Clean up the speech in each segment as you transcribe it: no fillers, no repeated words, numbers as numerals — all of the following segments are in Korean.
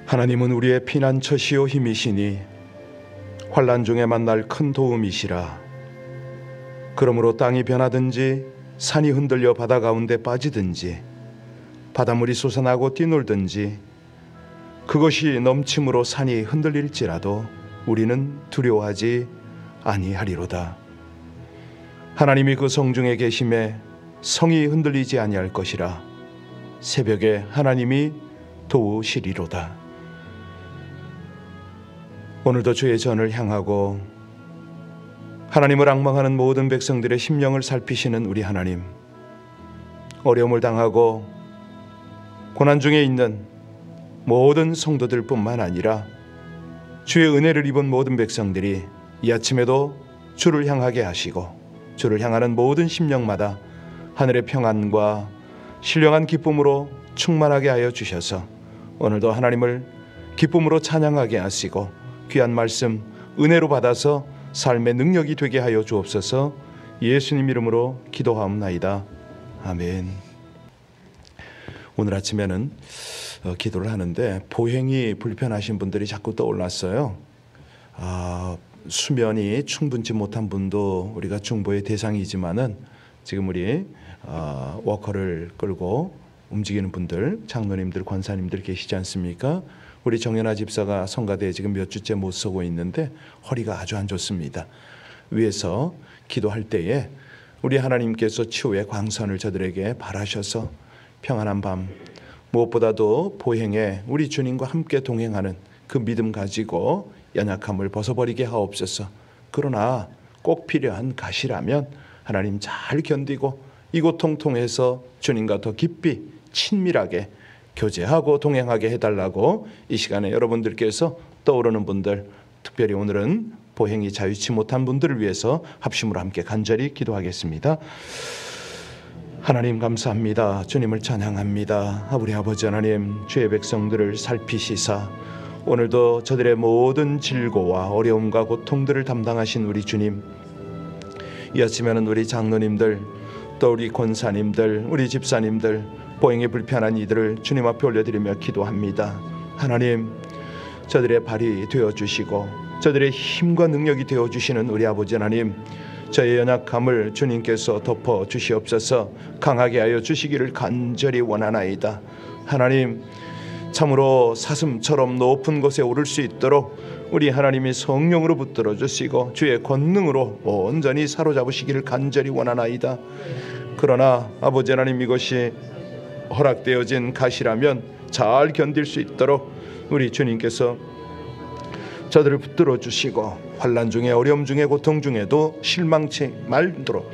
하나님은 우리의 피난처시요 힘이시니 환난 중에 만날 큰 도움이시라. 그러므로 땅이 변하든지 산이 흔들려 바다 가운데 빠지든지 바닷물이 솟아나고 뛰놀든지 그것이 넘침으로 산이 흔들릴지라도 우리는 두려워하지 아니하리로다. 하나님이 그 성중에 계심에 성이 흔들리지 아니할 것이라. 새벽에 하나님이 도우시리로다. 오늘도 주의 전을 향하고 하나님을 앙망하는 모든 백성들의 심령을 살피시는 우리 하나님, 어려움을 당하고 고난 중에 있는 모든 성도들 뿐만 아니라 주의 은혜를 입은 모든 백성들이 이 아침에도 주를 향하게 하시고 주를 향하는 모든 심령마다 하늘의 평안과 신령한 기쁨으로 충만하게 하여 주셔서 오늘도 하나님을 기쁨으로 찬양하게 하시고 귀한 말씀 은혜로 받아서 삶의 능력이 되게 하여 주옵소서. 예수님 이름으로 기도하옵나이다. 아멘. 오늘 아침에는 기도를 하는데 보행이 불편하신 분들이 자꾸 떠올랐어요. 수면이 충분치 못한 분도 우리가 중보의 대상이지만은 지금 우리 워커를 끌고 움직이는 분들, 장로님들, 권사님들 계시지 않습니까? 우리 정연아 집사가 성가대에 지금 몇 주째 못 서고 있는데 허리가 아주 안 좋습니다. 위에서 기도할 때에 우리 하나님께서 치유의 광선을 저들에게 발하셔서 평안한 밤, 무엇보다도 보행에 우리 주님과 함께 동행하는 그 믿음 가지고 연약함을 벗어버리게 하옵소서. 그러나 꼭 필요한 가시라면 하나님 잘 견디고 이 고통 통해서 주님과 더 깊이 친밀하게 교제하고 동행하게 해달라고 이 시간에 여러분들께서 떠오르는 분들, 특별히 오늘은 보행이 자유치 못한 분들을 위해서 합심으로 함께 간절히 기도하겠습니다. 하나님 감사합니다. 주님을 찬양합니다. 우리 아버지 하나님, 주의 백성들을 살피시사 오늘도 저들의 모든 질고와 어려움과 고통들을 담당하신 우리 주님, 이 아침에는 우리 장로님들, 또 우리 권사님들, 우리 집사님들, 보행이 불편한 이들을 주님 앞에 올려드리며 기도합니다. 하나님, 저들의 발이 되어주시고 저들의 힘과 능력이 되어주시는 우리 아버지 하나님, 저의 연약함을 주님께서 덮어주시옵소서. 강하게 하여 주시기를 간절히 원하나이다. 하나님, 참으로 사슴처럼 높은 곳에 오를 수 있도록 우리 하나님이 성령으로 붙들어 주시고 주의 권능으로 온전히 사로잡으시기를 간절히 원하나이다. 그러나 아버지 하나님, 이것이 허락되어진 가시라면 잘 견딜 수 있도록 우리 주님께서 저들을 붙들어 주시고 환난 중에, 어려움 중에, 고통 중에도 실망치 말도록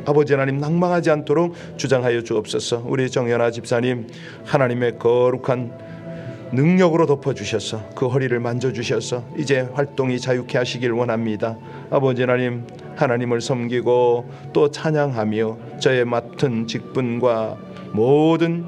아버지 하나님 낭망하지 않도록 주장하여 주옵소서. 우리 정연아 집사님, 하나님의 거룩한 능력으로 덮어주셔서 그 허리를 만져주셔서 이제 활동이 자유케 하시길 원합니다. 아버지 하나님, 하나님을 섬기고 또 찬양하며 저의 맡은 직분과 모든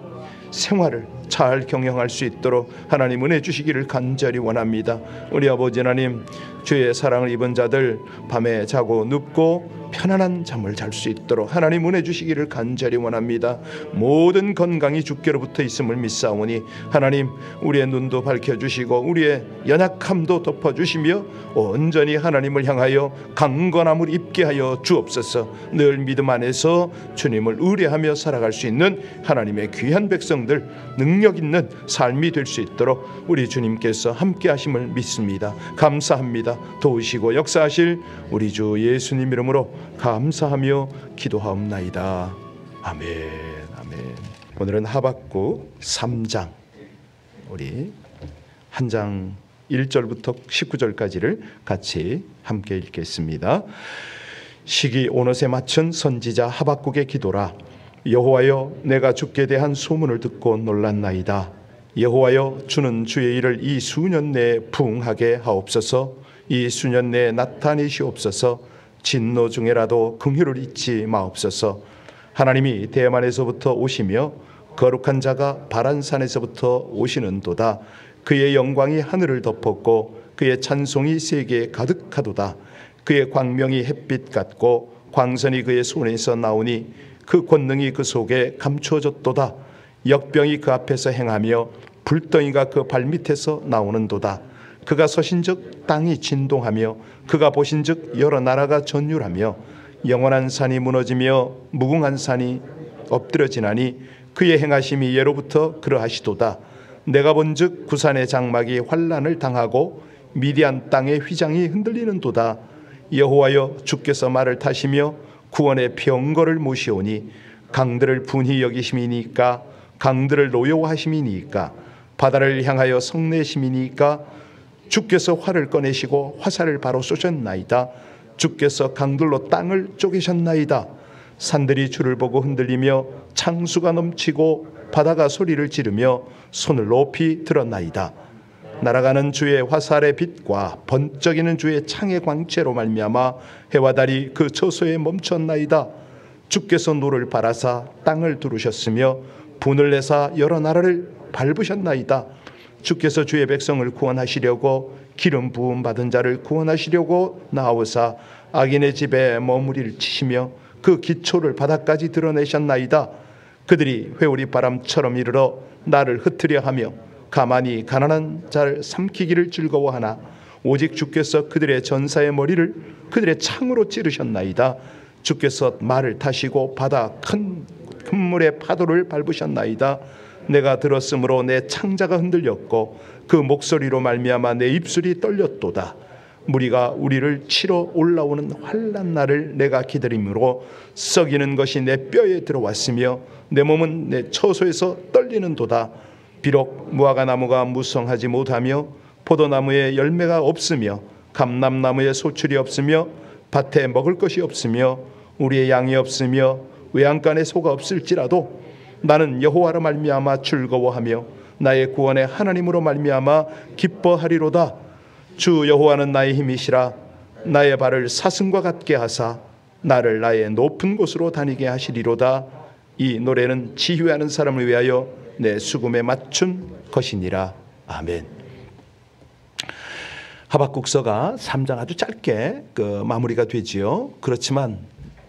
생활을 잘 경영할 수 있도록 하나님 은혜 주시기를 간절히 원합니다. 우리 아버지 하나님, 주의 사랑을 입은 자들 밤에 자고 눕고 편안한 잠을 잘 수 있도록 하나님 은혜 주시기를 간절히 원합니다. 모든 건강이 주께로부터 있음을 믿사오니 하나님, 우리의 눈도 밝혀주시고 우리의 연약함도 덮어주시며 온전히 하나님을 향하여 강건함을 입게 하여 주옵소서. 늘 믿음 안에서 주님을 의뢰하며 살아갈 수 있는 하나님의 귀한 백성들, 능력 있는 삶이 될 수 있도록 우리 주님께서 함께 하심을 믿습니다. 감사합니다. 도우시고 역사하실 우리 주 예수님 이름으로 감사하며 기도하옵나이다. 아멘. 아멘. 오늘은 하박국 3장, 우리 한 장 1절부터 19절까지를 같이 함께 읽겠습니다. 시기 오롯에 맞춘 선지자 하박국의 기도라. 여호와여, 내가 주께 대한 소문을 듣고 놀랐나이다. 여호와여, 주는 주의 일을 이 수년 내에 부응하게 하옵소서. 이 수년 내에 나타내시옵소서. 진노 중에라도 긍휼을 잊지 마옵소서. 하나님이 대만에서부터 오시며 거룩한 자가 바란산에서부터 오시는도다. 그의 영광이 하늘을 덮었고 그의 찬송이 세계에 가득하도다. 그의 광명이 햇빛 같고 광선이 그의 손에서 나오니 그 권능이 그 속에 감추어졌도다. 역병이 그 앞에서 행하며 불덩이가 그 발밑에서 나오는도다. 그가 서신즉 땅이 진동하며 그가 보신즉 여러 나라가 전율하며 영원한 산이 무너지며 무궁한 산이 엎드려지나니 그의 행하심이 예로부터 그러하시도다. 내가 본즉 구산의 장막이 환난을 당하고 미디안 땅의 휘장이 흔들리는도다. 여호와여 주께서 말을 타시며 구원의 병거를 모시오니 강들을 분히 여기심이니까 강들을 노여워하심이니까 바다를 향하여 성내심이니까 주께서 활을 꺼내시고 화살을 바로 쏘셨나이다. 주께서 강들로 땅을 쪼개셨나이다. 산들이 주를 보고 흔들리며 창수가 넘치고 바다가 소리를 지르며 손을 높이 들었나이다. 날아가는 주의 화살의 빛과 번쩍이는 주의 창의 광채로 말미암아 해와 달이 그 처소에 멈췄나이다. 주께서 노를 바라사 땅을 두르셨으며 분을 내사 여러 나라를 밟으셨나이다. 주께서 주의 백성을 구원하시려고 기름 부음 받은 자를 구원하시려고 나오사 악인의 집에 머무리를 치시며 그 기초를 바닥까지 드러내셨나이다. 그들이 회오리 바람처럼 이르러 나를 흩으려 하며 가만히 가난한 자를 삼키기를 즐거워하나 오직 주께서 그들의 전사의 머리를 그들의 창으로 찌르셨나이다. 주께서 말을 타시고 바다 큰 물의 파도를 밟으셨나이다. 내가 들었으므로 내 창자가 흔들렸고 그 목소리로 말미암아 내 입술이 떨렸도다. 무리가 우리를 치러 올라오는 환난 날을 내가 기다림으로 썩이는 것이 내 뼈에 들어왔으며 내 몸은 내 처소에서 떨리는도다. 비록 무화과 나무가 무성하지 못하며 포도나무에 열매가 없으며 감람나무에 소출이 없으며 밭에 먹을 것이 없으며 우리의 양이 없으며 외양간에 소가 없을지라도 나는 여호와로 말미암아 즐거워하며 나의 구원의 하나님으로 말미암아 기뻐하리로다. 주 여호와는 나의 힘이시라. 나의 발을 사슴과 같게 하사 나를 나의 높은 곳으로 다니게 하시리로다. 이 노래는 지휘하는 사람을 위하여 내 수금에 맞춘 것이니라. 아멘. 하박국서가 3장 아주 짧게 마무리가 되지요. 그렇지만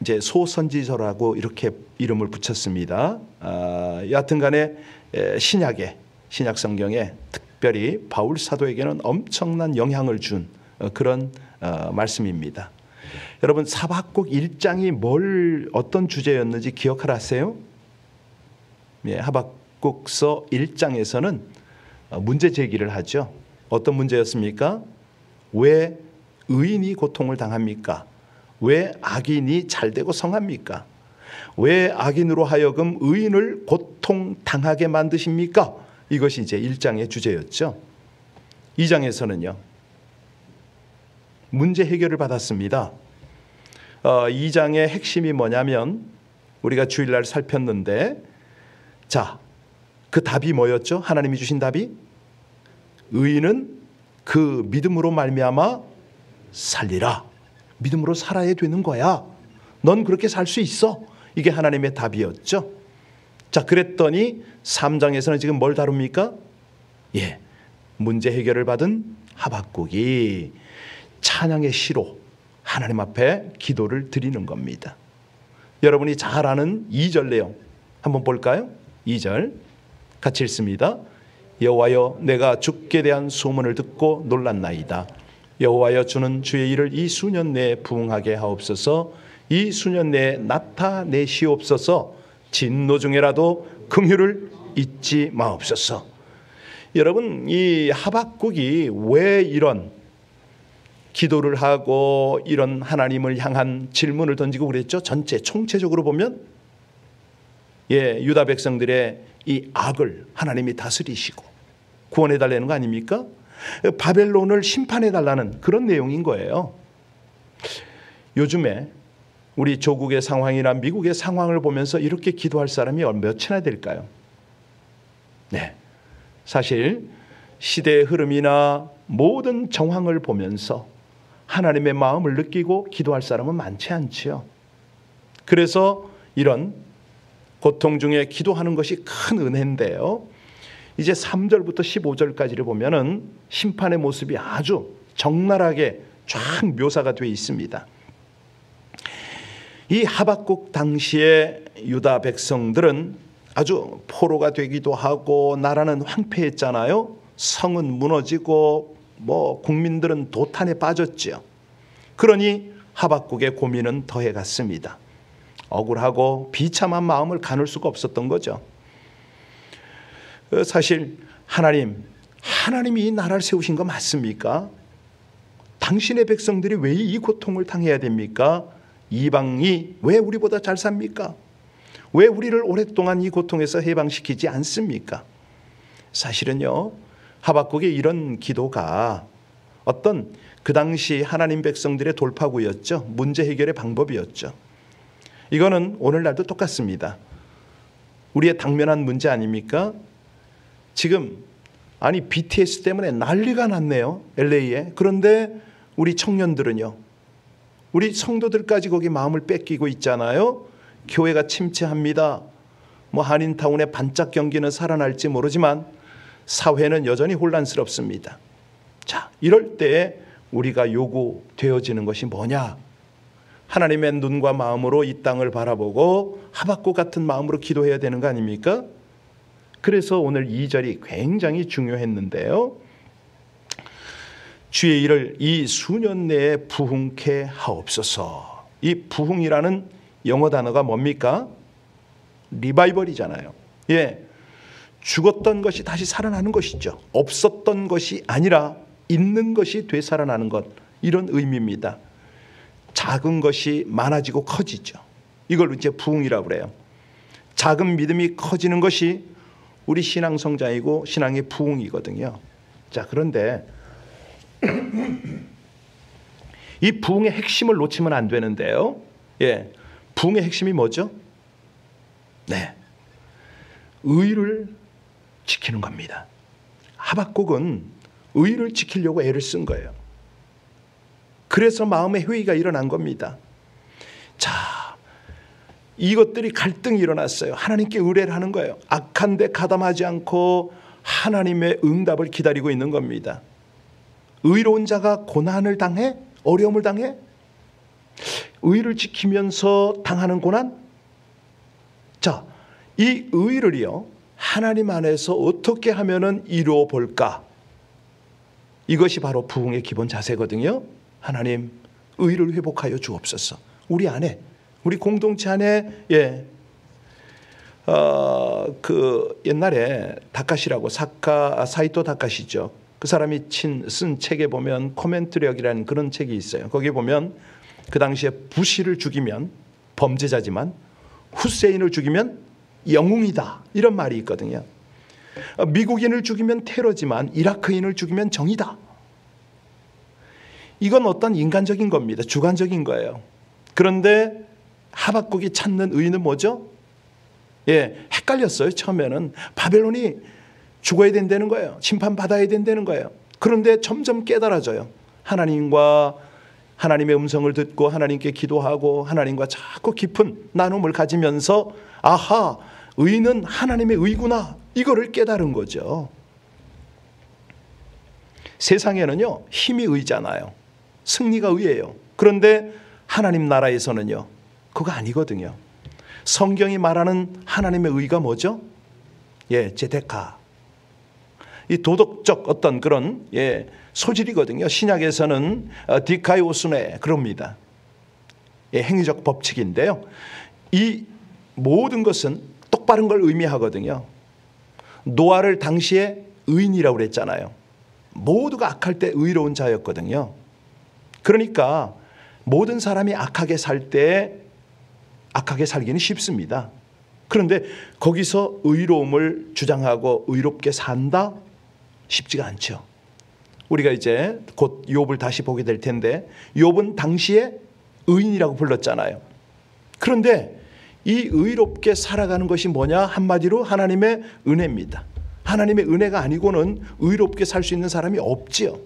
이제 소선지서라고 이렇게 이름을 붙였습니다. 여하튼간에 신약 성경에 특별히 바울 사도에게는 엄청난 영향을 준 그런 말씀입니다. 여러분 하박국 1장이 어떤 주제였는지 기억하라 하세요? 예, 하박국서 1장에서는 문제 제기를 하죠. 어떤 문제였습니까? 왜 의인이 고통을 당합니까? 왜 악인이 잘되고 성합니까? 왜 악인으로 하여금 의인을 고통당하게 만드십니까? 이것이 이제 1장의 주제였죠. 2장에서는요. 문제 해결을 받았습니다. 2장의 핵심이 뭐냐면 우리가 주일날 살폈는데 자, 그 답이 뭐였죠? 하나님이 주신 답이 의인은 그 믿음으로 말미암아 살리라. 믿음으로 살아야 되는 거야. 넌 그렇게 살 수 있어. 이게 하나님의 답이었죠. 자, 그랬더니 3장에서는 지금 뭘 다룹니까? 예, 문제 해결을 받은 하박국이 찬양의 시로 하나님 앞에 기도를 드리는 겁니다. 여러분이 잘 아는 2절 내용 한번 볼까요? 2절 같이 읽습니다. 여호와여 내가 주께 대한 소문을 듣고 놀랐나이다. 여호와여 주는 주의 일을 이 수년 내에 부응하게 하옵소서. 이 수년 내에 나타내시옵소서. 진노 중에라도 긍휼을 잊지 마옵소서. 여러분 이 하박국이 왜 이런 기도를 하고 이런 하나님을 향한 질문을 던지고 그랬죠? 전체 총체적으로 보면 유다 백성들의 이 악을 하나님이 다스리시고 구원해 달라는 거 아닙니까? 바벨론을 심판해 달라는 그런 내용인 거예요. 요즘에 우리 조국의 상황이나 미국의 상황을 보면서 이렇게 기도할 사람이 몇이나 될까요? 네, 사실 시대의 흐름이나 모든 정황을 보면서 하나님의 마음을 느끼고 기도할 사람은 많지 않지요. 그래서 이런 고통 중에 기도하는 것이 큰 은혜인데요. 이제 3절부터 15절까지를 보면은 심판의 모습이 아주 적나라하게 쫙 묘사가 되어 있습니다. 이 하박국 당시에 유다 백성들은 아주 포로가 되기도 하고 나라는 황폐했잖아요. 성은 무너지고 국민들은 도탄에 빠졌지요. 그러니 하박국의 고민은 더해갔습니다. 억울하고 비참한 마음을 가눌 수가 없었던 거죠. 사실 하나님이 이 나라를 세우신 거 맞습니까? 당신의 백성들이 왜 이 고통을 당해야 됩니까? 이방이 왜 우리보다 잘 삽니까? 왜 우리를 오랫동안 이 고통에서 해방시키지 않습니까? 사실은요, 하박국의 이런 기도가 어떤 그 당시 하나님 백성들의 돌파구였죠. 문제 해결의 방법이었죠. 이거는 오늘날도 똑같습니다. 우리의 당면한 문제 아닙니까? 지금 BTS 때문에 난리가 났네요. LA에. 그런데 우리 청년들은요, 우리 성도들까지 거기 마음을 뺏기고 있잖아요. 교회가 침체합니다. 한인타운의 반짝 경기는 살아날지 모르지만 사회는 여전히 혼란스럽습니다. 자, 이럴 때 우리가 요구되어지는 것이 뭐냐? 하나님의 눈과 마음으로 이 땅을 바라보고 하박국 같은 마음으로 기도해야 되는 거 아닙니까? 그래서 오늘 2절이 굉장히 중요했는데요. 주의 일을 이 수년 내에 부흥케 하옵소서. 이 부흥이라는 영어 단어가 뭡니까? 리바이벌이잖아요. 죽었던 것이 다시 살아나는 것이죠. 없었던 것이 아니라 있는 것이 되살아나는 것, 이런 의미입니다. 작은 것이 많아지고 커지죠. 이걸 이제 부흥이라고 그래요. 작은 믿음이 커지는 것이 우리 신앙 성장이고 신앙의 부흥이거든요. 자, 그런데 이 부흥의 핵심을 놓치면 안 되는데요. 부흥의 핵심이 뭐죠? 의를 지키는 겁니다. 하박국은 의를 지키려고 애를 쓴 거예요. 그래서 마음의 회의가 일어난 겁니다. 자, 이것들이 갈등이 일어났어요. 하나님께 의뢰를 하는 거예요. 악한데 가담하지 않고 하나님의 응답을 기다리고 있는 겁니다. 의로운 자가 고난을 당해? 어려움을 당해? 의를 지키면서 당하는 고난? 자, 이 의를요, 하나님 안에서 어떻게 하면은 이루어 볼까? 이것이 바로 부흥의 기본 자세거든요. 하나님, 의를 회복하여 주옵소서. 우리 안에, 우리 공동체 안에, 옛날에 다카시라고 사이토 다카시죠. 그 사람이 쓴 책에 보면 코멘트력이라는 그런 책이 있어요. 거기에 보면 그 당시에 부시를 죽이면 범죄자지만 후세인을 죽이면 영웅이다, 이런 말이 있거든요. 미국인을 죽이면 테러지만 이라크인을 죽이면 정의다. 이건 어떤 인간적인 겁니다. 주관적인 거예요. 그런데 하박국이 찾는 의는 뭐죠? 헷갈렸어요. 처음에는 바벨론이 죽어야 된다는 거예요. 심판받아야 된다는 거예요. 그런데 점점 깨달아져요. 하나님의 음성을 듣고 하나님께 기도하고 하나님과 자꾸 깊은 나눔을 가지면서 아하, 의는 하나님의 의구나, 이거를 깨달은 거죠. 세상에는요, 힘이 의잖아요. 승리가 의예요. 그런데 하나님 나라에서는요, 그거 아니거든요. 성경이 말하는 하나님의 의가 뭐죠? 제데카. 이 도덕적 어떤 그런 소질이거든요. 신약에서는 디카이오스네 그럽니다. 행위적 법칙인데요. 이 모든 것은 똑바른 걸 의미하거든요. 노아를 당시에 의인이라고 그랬잖아요. 모두가 악할 때 의로운 자였거든요. 그러니까 모든 사람이 악하게 살 때 악하게 살기는 쉽습니다. 그런데 거기서 의로움을 주장하고 의롭게 산다? 쉽지가 않죠. 우리가 이제 곧 욥을 다시 보게 될 텐데 욥은 당시에 의인이라고 불렀잖아요. 그런데 이 의롭게 살아가는 것이 뭐냐? 한마디로 하나님의 은혜입니다. 하나님의 은혜가 아니고는 의롭게 살 수 있는 사람이 없지요.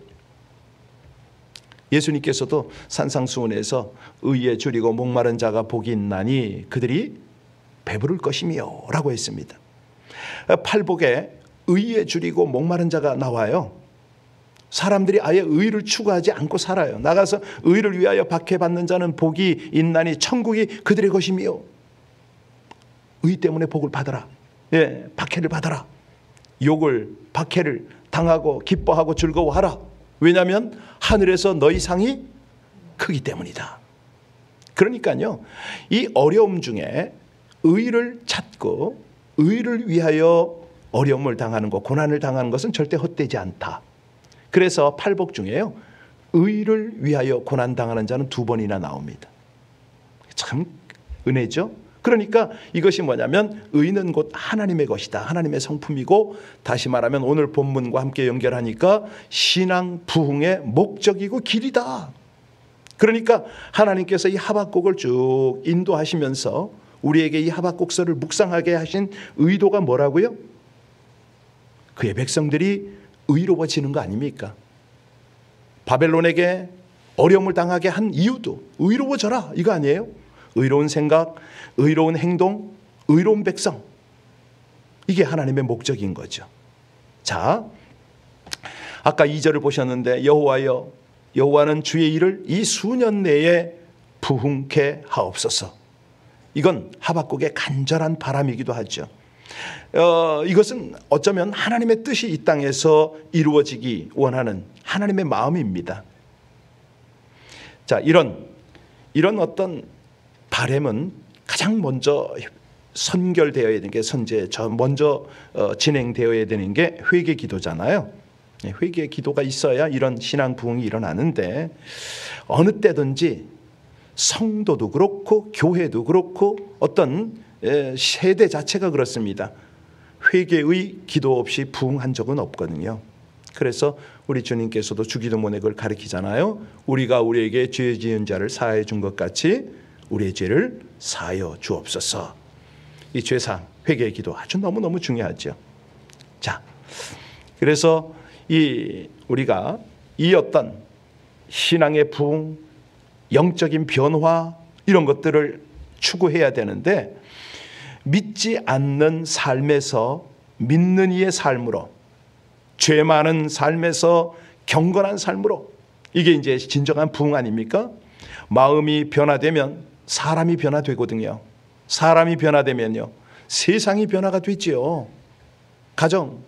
예수님께서도 산상수훈에서 의에 줄이고 목마른 자가 복이 있나니 그들이 배부를 것이며 라고 했습니다. 팔복에 의에 줄이고 목마른 자가 나와요. 사람들이 아예 의를 추구하지 않고 살아요. 나가서 의를 위하여 박해받는 자는 복이 있나니 천국이 그들의 것이며 의 때문에 복을 받아라. 박해를 받아라. 욕을, 박해를 당하고 기뻐하고 즐거워하라. 왜냐하면 하늘에서 너희 상이 크기 때문이다. 그러니까요, 이 어려움 중에 의를 찾고 의를 위하여 어려움을 당하는 것, 고난을 당하는 것은 절대 헛되지 않다. 그래서 팔복 중에요, 의를 위하여 고난 당하는 자는 2번이나 나옵니다. 참 은혜죠. 그러니까 이것이 뭐냐면 의는 곧 하나님의 것이다. 하나님의 성품이고, 다시 말하면 오늘 본문과 함께 연결하니까 신앙 부흥의 목적이고 길이다. 그러니까 하나님께서 이 하박국을 쭉 인도하시면서 우리에게 이 하박국서를 묵상하게 하신 의도가 뭐라고요? 그의 백성들이 의로워지는 거 아닙니까? 바벨론에게 어려움을 당하게 한 이유도 의로워져라 이거 아니에요? 의로운 생각, 의로운 행동, 의로운 백성, 이게 하나님의 목적인 거죠. 자, 아까 2절을 보셨는데 여호와여, 여호와는 주의 일을 이 수년 내에 부흥케 하옵소서. 이건 하박국의 간절한 바람이기도 하죠. 이것은 어쩌면 하나님의 뜻이 이 땅에서 이루어지기 원하는 하나님의 마음입니다. 자, 이런 어떤 바람은 가장 먼저 선결되어야 되는 게 먼저 진행되어야 되는 게 회개 기도잖아요. 회개 기도가 있어야 이런 신앙 부흥이 일어나는데, 어느 때든지 성도도 그렇고 교회도 그렇고 어떤 세대 자체가 그렇습니다. 회개의 기도 없이 부흥한 적은 없거든요. 그래서 우리 주님께서도 주기도문에 그걸 가르치잖아요. 우리가 우리에게 죄 지은 자를 사하여 준 것 같이 우리의 죄를 사하여 주옵소서. 이 죄사함, 회개의 기도 아주 너무너무 중요하죠. 자, 그래서 우리가 이 어떤 신앙의 부흥, 영적인 변화, 이런 것들을 추구해야 되는데, 믿지 않는 삶에서 믿는 이의 삶으로, 죄 많은 삶에서 경건한 삶으로, 이게 이제 진정한 부흥 아닙니까? 마음이 변화되면 사람이 변화되거든요. 사람이 변화되면요, 세상이 변화가 되지요. 가정,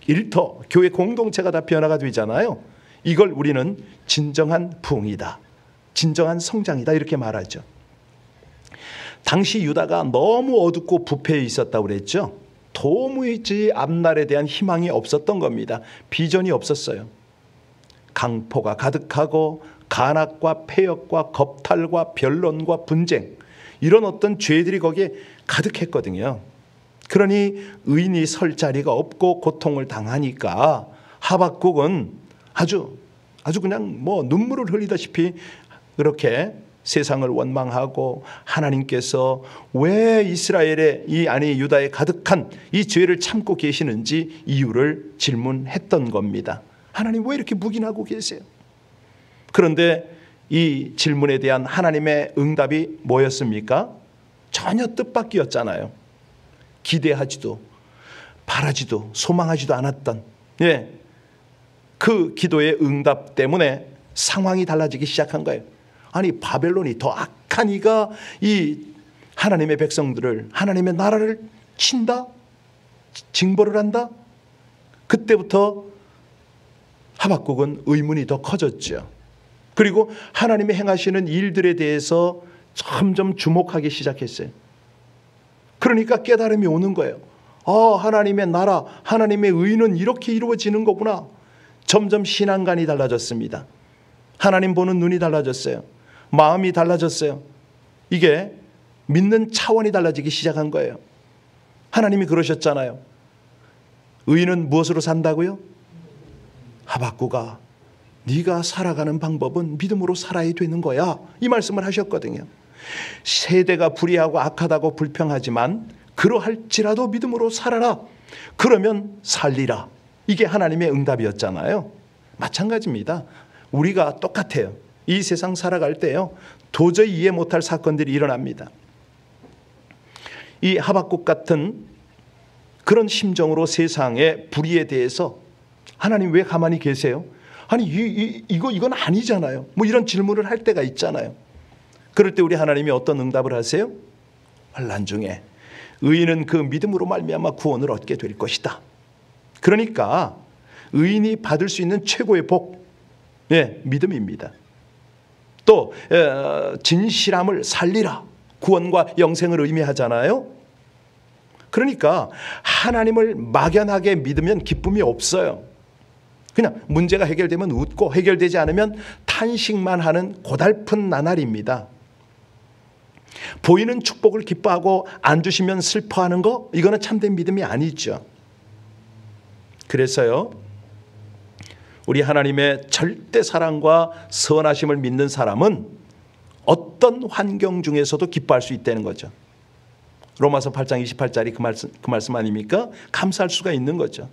일터, 교회 공동체가 다 변화가 되잖아요. 이걸 우리는 진정한 부흥이다, 진정한 성장이다, 이렇게 말하죠. 당시 유다가 너무 어둡고 부패해 있었다고 그랬죠. 도무지 앞날에 대한 희망이 없었던 겁니다. 비전이 없었어요. 강포가 가득하고 간악과 폐역과 겁탈과 변론과 분쟁, 이런 어떤 죄들이 거기에 가득했거든요. 그러니 의인이 설 자리가 없고 고통을 당하니까 하박국은 아주 그냥 눈물을 흘리다시피 그렇게 세상을 원망하고, 하나님께서 왜 이스라엘의 유다에 가득한 이 죄를 참고 계시는지 이유를 질문했던 겁니다. 하나님 왜 이렇게 묵인하고 계세요? 그런데 이 질문에 대한 하나님의 응답이 뭐였습니까? 전혀 뜻밖이었잖아요. 기대하지도 바라지도 소망하지도 않았던 그 기도의 응답 때문에 상황이 달라지기 시작한 거예요. 아니, 바벨론이 더 악한 이가 이 하나님의 백성들을, 하나님의 나라를 친다? 징벌을 한다? 그때부터 하박국은 의문이 더 커졌죠. 그리고 하나님이 행하시는 일들에 대해서 점점 주목하기 시작했어요. 그러니까 깨달음이 오는 거예요. 하나님의 나라, 하나님의 의는 이렇게 이루어지는 거구나. 점점 신앙관이 달라졌습니다. 하나님 보는 눈이 달라졌어요. 마음이 달라졌어요. 이게 믿는 차원이 달라지기 시작한 거예요. 하나님이 그러셨잖아요. 의인은 무엇으로 산다고요? 하박국아, 네가 살아가는 방법은 믿음으로 살아야 되는 거야, 이 말씀을 하셨거든요. 세대가 불의하고 악하다고 불평하지만 그러할지라도 믿음으로 살아라. 그러면 살리라. 이게 하나님의 응답이었잖아요. 마찬가지입니다. 우리가 똑같아요. 이 세상 살아갈 때요, 도저히 이해 못할 사건들이 일어납니다. 이 하박국 같은 그런 심정으로 세상의 불의에 대해서 하나님 왜 가만히 계세요? 아니 이건 아니잖아요. 이런 질문을 할 때가 있잖아요. 그럴 때 우리 하나님이 어떤 응답을 하세요? 환난 중에 의인은 그 믿음으로 말미암아 구원을 얻게 될 것이다. 그러니까 의인이 받을 수 있는 최고의 복, 믿음입니다. 또 진실함을 살리라, 구원과 영생을 의미하잖아요. 그러니까 하나님을 막연하게 믿으면 기쁨이 없어요. 그냥 문제가 해결되면 웃고 해결되지 않으면 탄식만 하는 고달픈 나날입니다. 보이는 축복을 기뻐하고 안 주시면 슬퍼하는 거, 이거는 참된 믿음이 아니죠. 그래서요, 우리 하나님의 절대 사랑과 선하심을 믿는 사람은 어떤 환경 중에서도 기뻐할 수 있다는 거죠. 로마서 8장 28절이 그 말씀 아닙니까? 감사할 수가 있는 거죠.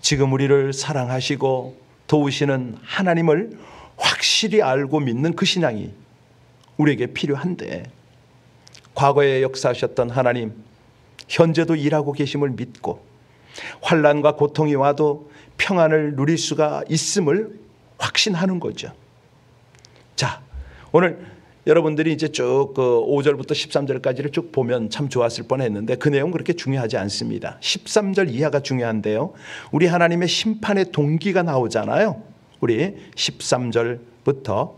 지금 우리를 사랑하시고 도우시는 하나님을 확실히 알고 믿는 그 신앙이 우리에게 필요한데, 과거에 역사하셨던 하나님, 현재도 일하고 계심을 믿고 환난과 고통이 와도 평안을 누릴 수가 있음을 확신하는 거죠. 자, 오늘 여러분들이 이제 쭉 5절부터 13절까지를 쭉 보면 참 좋았을 뻔했는데 그 내용 그렇게 중요하지 않습니다. 13절 이하가 중요한데요. 우리 하나님의 심판의 동기가 나오잖아요. 우리 13절부터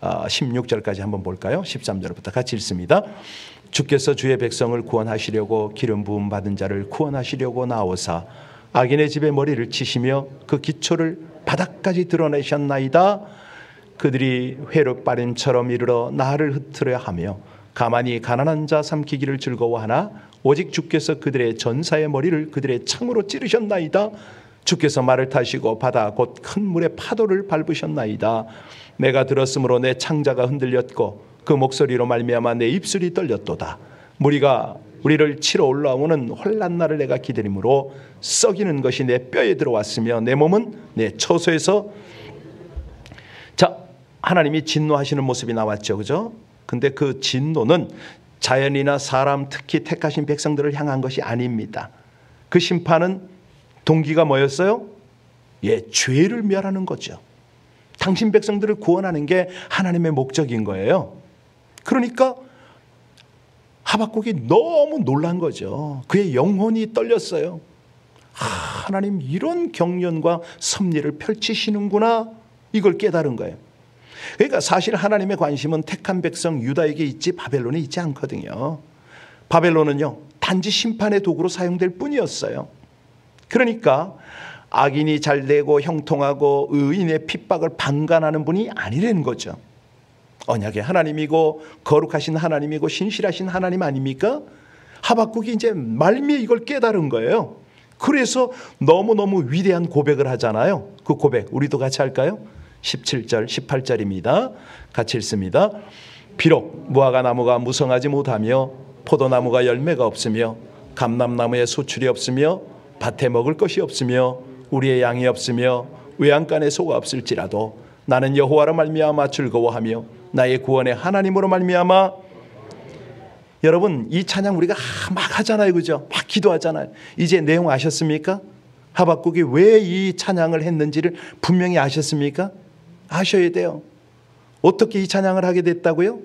16절까지 한번 볼까요? 13절부터 같이 읽습니다. 주께서 주의 백성을 구원하시려고 기름 부음 받은 자를 구원하시려고 나오사 악인의 집에 머리를 치시며 그 기초를 바닥까지 드러내셨나이다. 그들이 회로바림처럼 이르러 나를 흩으려 하며 가만히 가난한 자 삼키기를 즐거워하나 오직 주께서 그들의 전사의 머리를 그들의 창으로 찌르셨나이다. 주께서 말을 타시고 바다 곧 큰 물의 파도를 밟으셨나이다. 내가 들었으므로 내 창자가 흔들렸고 그 목소리로 말미암아 내 입술이 떨렸도다. 무리가 우리를 치러 올라오는 혼란 날을 내가 기다림으로 썩이는 것이 내 뼈에 들어왔으며 내 몸은 내 처소에서. 자, 하나님이 진노하시는 모습이 나왔죠, 그죠? 근데 그 진노는 자연이나 사람, 특히 택하신 백성들을 향한 것이 아닙니다. 그 심판은 동기가 뭐였어요? 죄를 멸하는 거죠. 당신 백성들을 구원하는 게 하나님의 목적인 거예요. 그러니까 하박국이 너무 놀란 거죠. 그의 영혼이 떨렸어요. 하나님 이런 경륜과 섭리를 펼치시는구나, 이걸 깨달은 거예요. 그러니까 사실 하나님의 관심은 택한 백성 유다에게 있지 바벨론에 있지 않거든요. 바벨론은요, 단지 심판의 도구로 사용될 뿐이었어요. 그러니까 악인이 잘되고 형통하고 의인의 핍박을 방관하는 분이 아니라는 거죠. 언약의 하나님이고 거룩하신 하나님이고 신실하신 하나님 아닙니까? 하박국이 이제 말미에 이걸 깨달은 거예요. 그래서 너무너무 위대한 고백을 하잖아요. 그 고백 우리도 같이 할까요? 17절 18절입니다. 같이 읽습니다. 비록 무화과 나무가 무성하지 못하며 포도나무가 열매가 없으며 감람나무에 소출이 없으며 밭에 먹을 것이 없으며 우리의 양이 없으며 외양간에 소가 없을지라도 나는 여호와로 말미암아 즐거워하며 나의 구원의 하나님으로 말미암아. 여러분, 이 찬양 우리가 막 하잖아요, 그죠? 막 기도하잖아요. 이제 내용 아셨습니까? 하박국이 왜 이 찬양을 했는지를 분명히 아셨습니까? 아셔야 돼요. 어떻게 이 찬양을 하게 됐다고요?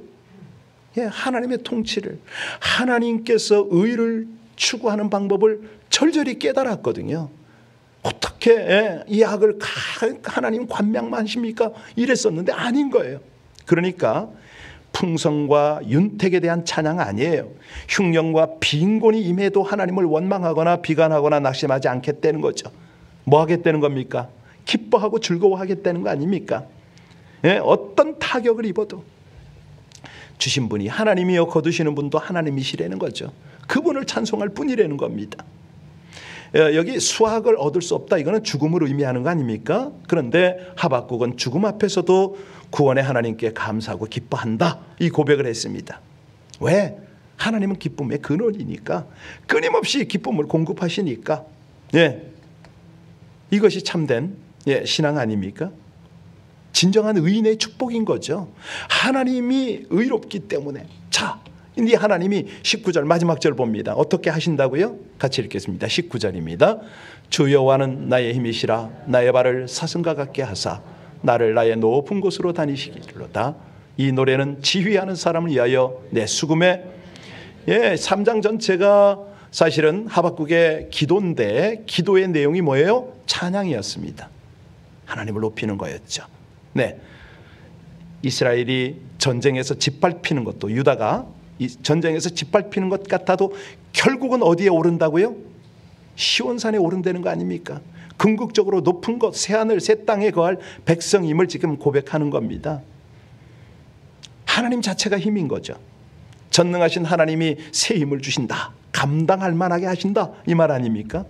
하나님의 통치를, 하나님께서 의를 추구하는 방법을 절절히 깨달았거든요. 어떻게 이 악을 하나님 관명만 하십니까? 이랬었는데 아닌 거예요. 그러니까 풍성과 윤택에 대한 찬양 아니에요. 흉년과 빈곤이 임해도 하나님을 원망하거나 비관하거나 낙심하지 않겠다는 거죠. 뭐 하겠다는 겁니까? 기뻐하고 즐거워하겠다는 거 아닙니까? 어떤 타격을 입어도 주신 분이 하나님이요 거두시는 분도 하나님이시라는 거죠. 그분을 찬송할 뿐이라는 겁니다. 여기 수확을 얻을 수 없다, 이거는 죽음을 의미하는 거 아닙니까? 그런데 하박국은 죽음 앞에서도 구원의 하나님께 감사하고 기뻐한다, 이 고백을 했습니다. 왜? 하나님은 기쁨의 근원이니까, 끊임없이 기쁨을 공급하시니까. 이것이 참된 신앙 아닙니까? 진정한 의인의 축복인 거죠. 하나님이 의롭기 때문에. 자, 이 하나님이 19절 마지막 절 봅니다. 어떻게 하신다고요? 같이 읽겠습니다. 19절입니다. 주 여호와는 나의 힘이시라 나의 발을 사슴과 같게 하사 나를 나의 높은 곳으로 다니시기로다. 이 노래는 지휘하는 사람을 위하여 내 수금에 3장 전체가 사실은 하박국의 기도인데 기도의 내용이 뭐예요? 찬양이었습니다. 하나님을 높이는 거였죠. 네, 이스라엘이 전쟁에서 짓밟히는 것도, 유다가 이 전쟁에서 짓밟히는 것 같아도 결국은 어디에 오른다고요? 시온산에 오른다는 거 아닙니까? 궁극적으로 높은 곳, 새하늘 새 땅에 거할 백성임을 지금 고백하는 겁니다. 하나님 자체가 힘인 거죠. 전능하신 하나님이 새 힘을 주신다, 감당할 만하게 하신다, 이 말 아닙니까?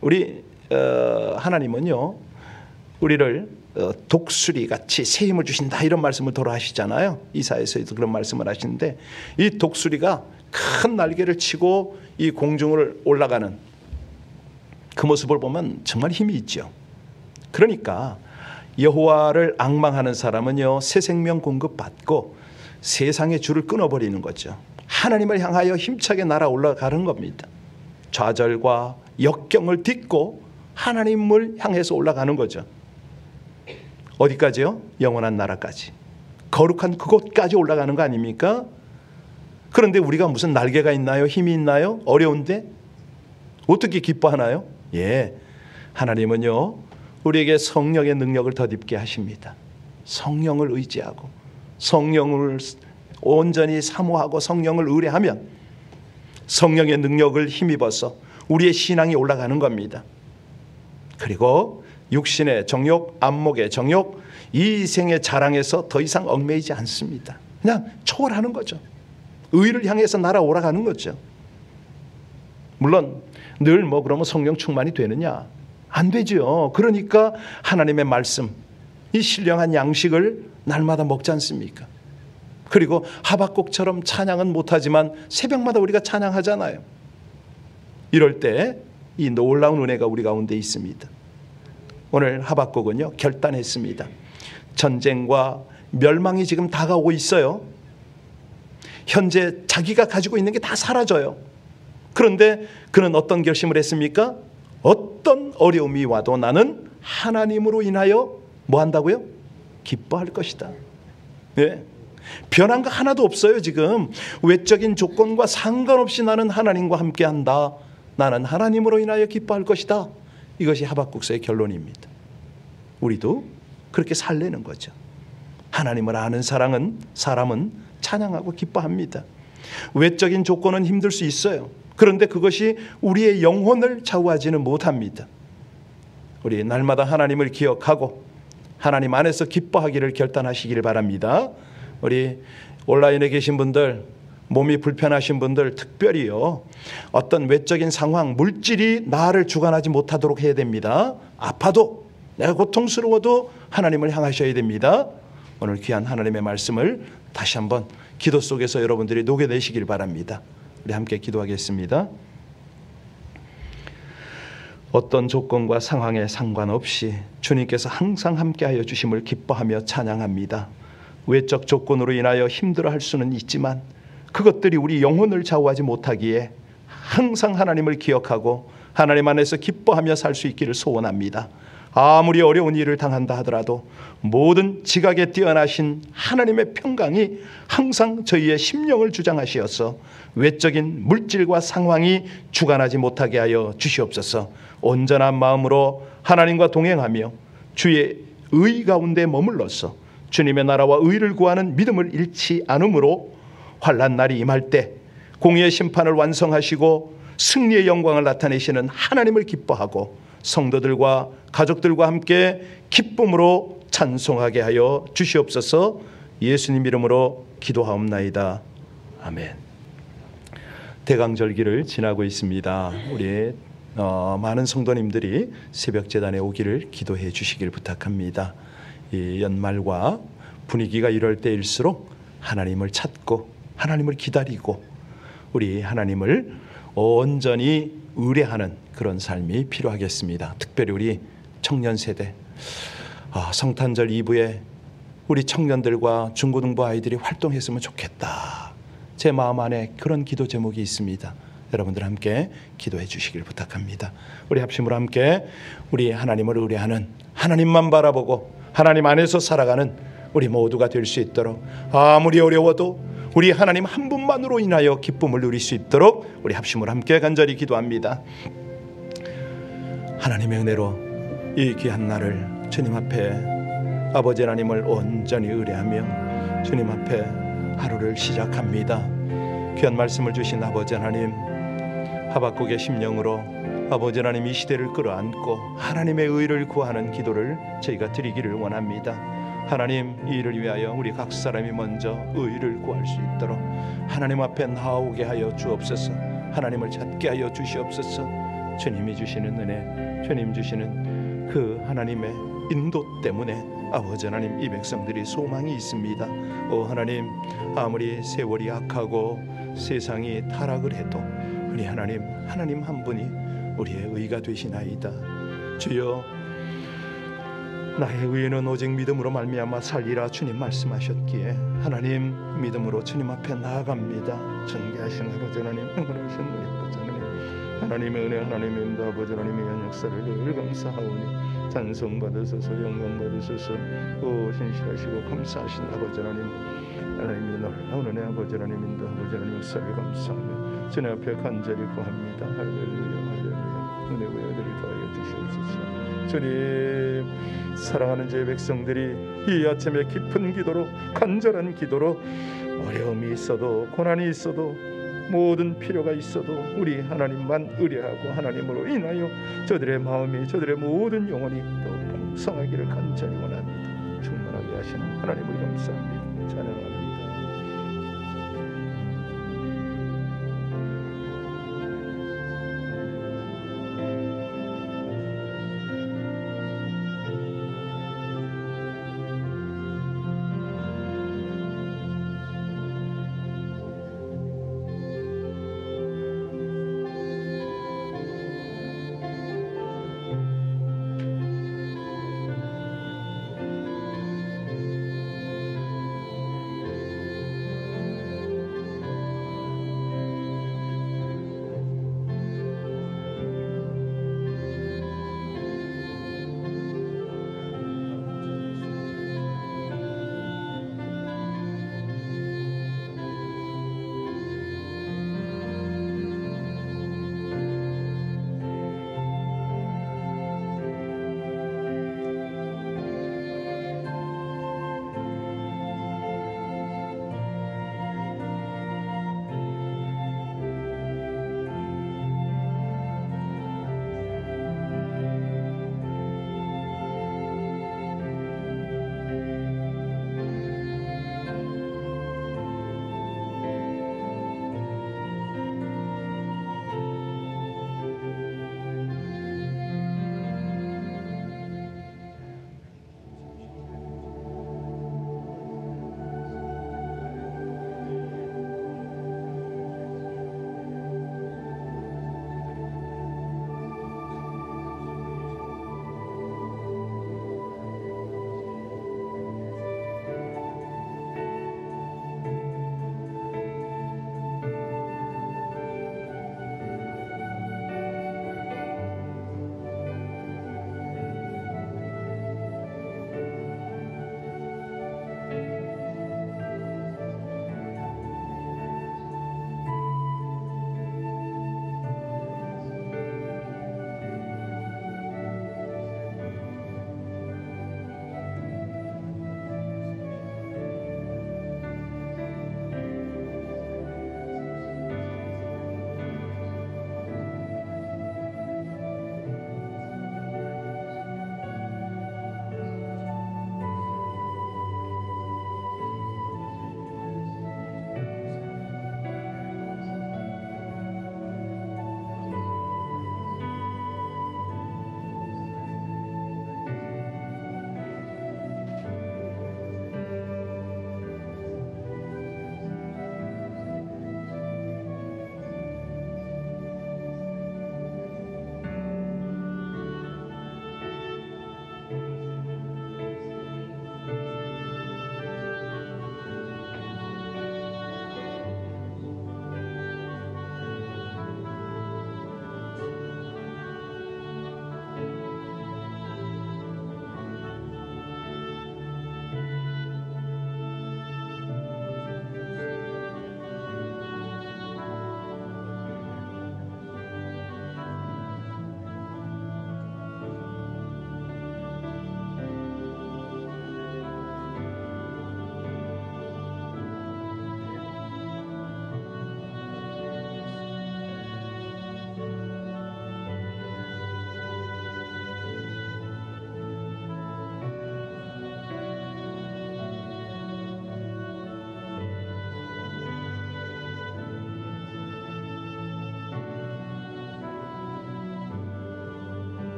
우리 하나님은요, 우리를 독수리 같이 새 힘을 주신다, 이런 말씀을 도로 하시잖아요. 이사야서에도 그런 말씀을 하시는데, 이 독수리가 큰 날개를 치고 이 공중을 올라가는 그 모습을 보면 정말 힘이 있죠. 그러니까 여호와를 앙망하는 사람은요, 새 생명 공급받고 세상의 줄을 끊어버리는 거죠. 하나님을 향하여 힘차게 날아 올라가는 겁니다. 좌절과 역경을 딛고 하나님을 향해서 올라가는 거죠. 어디까지요? 영원한 나라까지, 거룩한 그곳까지 올라가는 거 아닙니까? 그런데 우리가 무슨 날개가 있나요? 힘이 있나요? 어려운데 어떻게 기뻐하나요? 예, 하나님은요, 우리에게 성령의 능력을 덧입게 하십니다. 성령을 의지하고 성령을 온전히 사모하고 성령을 의뢰하면 성령의 능력을 힘입어서 우리의 신앙이 올라가는 겁니다. 그리고 육신의 정욕, 안목의 정욕, 이 생의 자랑에서 더 이상 얽매이지 않습니다. 그냥 초월하는 거죠. 의를 향해서 날아올라가는 거죠. 물론 늘 뭐 그러면 성령 충만이 되느냐? 안 되죠. 그러니까 하나님의 말씀, 이 신령한 양식을 날마다 먹지 않습니까? 그리고 하박국처럼 찬양은 못하지만 새벽마다 우리가 찬양하잖아요. 이럴 때 이 놀라운 은혜가 우리 가운데 있습니다. 오늘 하박국은요, 결단했습니다. 전쟁과 멸망이 지금 다가오고 있어요. 현재 자기가 가지고 있는 게 다 사라져요. 그런데 그는 어떤 결심을 했습니까? 어떤 어려움이 와도 나는 하나님으로 인하여 뭐 한다고요? 기뻐할 것이다. 네. 변한 거 하나도 없어요. 지금 외적인 조건과 상관없이 나는 하나님과 함께한다. 나는 하나님으로 인하여 기뻐할 것이다. 이것이 하박국서의 결론입니다. 우리도 그렇게 살려는 거죠. 하나님을 아는 사람은 찬양하고 기뻐합니다. 외적인 조건은 힘들 수 있어요. 그런데 그것이 우리의 영혼을 좌우하지는 못합니다. 우리 날마다 하나님을 기억하고 하나님 안에서 기뻐하기를 결단하시기를 바랍니다. 우리 온라인에 계신 분들, 몸이 불편하신 분들 특별히요, 어떤 외적인 상황, 물질이 나를 주관하지 못하도록 해야 됩니다. 아파도, 내가 고통스러워도 하나님을 향하셔야 됩니다. 오늘 귀한 하나님의 말씀을 다시 한번 기도 속에서 여러분들이 녹여내시길 바랍니다. 우리 함께 기도하겠습니다. 어떤 조건과 상황에 상관없이 주님께서 항상 함께하여 주심을 기뻐하며 찬양합니다. 외적 조건으로 인하여 힘들어할 수는 있지만 그것들이 우리 영혼을 좌우하지 못하기에 항상 하나님을 기억하고 하나님 안에서 기뻐하며 살 수 있기를 소원합니다. 아무리 어려운 일을 당한다 하더라도 모든 지각에 뛰어나신 하나님의 평강이 항상 저희의 심령을 주장하시어서 외적인 물질과 상황이 주관하지 못하게 하여 주시옵소서. 온전한 마음으로 하나님과 동행하며 주의 의 가운데 머물러서 주님의 나라와 의를 구하는 믿음을 잃지 않으므로 환난 날이 임할 때 공의의 심판을 완성하시고 승리의 영광을 나타내시는 하나님을 기뻐하고 성도들과 가족들과 함께 기쁨으로 찬송하게 하여 주시옵소서. 예수님 이름으로 기도하옵나이다. 아멘. 대강절기를 지나고 있습니다. 우리 많은 성도님들이 새벽 제단에 오기를 기도해 주시길 부탁합니다. 이 연말과 분위기가 이럴 때일수록 하나님을 찾고 하나님을 기다리고 우리 하나님을 온전히 의뢰하는 그런 삶이 필요하겠습니다. 특별히 우리 청년 세대, 성탄절 이브에 우리 청년들과 중고등부 아이들이 활동했으면 좋겠다. 제 마음 안에 그런 기도 제목이 있습니다. 여러분들 함께 기도해 주시길 부탁합니다. 우리 합심으로 함께 우리 하나님을 의뢰하는, 하나님만 바라보고 하나님 안에서 살아가는 우리 모두가 될 수 있도록, 아무리 어려워도 우리 하나님 한 분만으로 인하여 기쁨을 누릴 수 있도록 우리 합심으로 함께 간절히 기도합니다. 하나님의 은혜로 이 귀한 날을 주님 앞에 아버지 하나님을 온전히 의뢰하며 주님 앞에 하루를 시작합니다. 귀한 말씀을 주신 아버지 하나님, 하박국의 심령으로 아버지 하나님 이 시대를 끌어안고 하나님의 의를 구하는 기도를 저희가 드리기를 원합니다. 하나님, 이 일을 위하여 우리 각 사람이 먼저 의를 구할 수 있도록 하나님 앞에 나오게 하여 주옵소서. 하나님을 찾게 하여 주시옵소서. 주님이 주시는 은혜, 주님 주시는 그 하나님의 인도 때문에 아버지 하나님 이 백성들이 소망이 있습니다. 오 하나님, 아무리 세월이 악하고 세상이 타락을 해도 우리 하나님 한 분이 우리의 의가 되시나이다. 주여, 나의 의는 오직 믿음으로 말미암아 살리라 주님 말씀하셨기에 하나님 믿음으로 주님 앞에 나아갑니다. 전개하신 아버지 하나님, 응원하신 우리 아버지 하나님, 하나님의 은혜, 하나님의 인도, 아버지 하나님의 연역사를 늘 감사하오니 찬송 받으소서, 영광 받으소서. 오 신실하시고 감사하신 아버지 하나님, 하나님의 놀라운 은혜, 아버지 하나님 인도, 아버지 하나님 역사를 감사하며 주님 앞에 간절히 구합니다. 할렐루야, 할렐루야. 은혜 보여드리 더하여 주시옵소서. 주님, 사랑하는 제 백성들이 이 아침에 깊은 기도로, 간절한 기도로, 어려움이 있어도 고난이 있어도 모든 필요가 있어도 우리 하나님만 의뢰하고 하나님으로 인하여 저들의 마음이, 저들의 모든 영혼이 더 풍성하기를 간절히 원합니다. 충만하게 하시는 하나님을 감사합니다.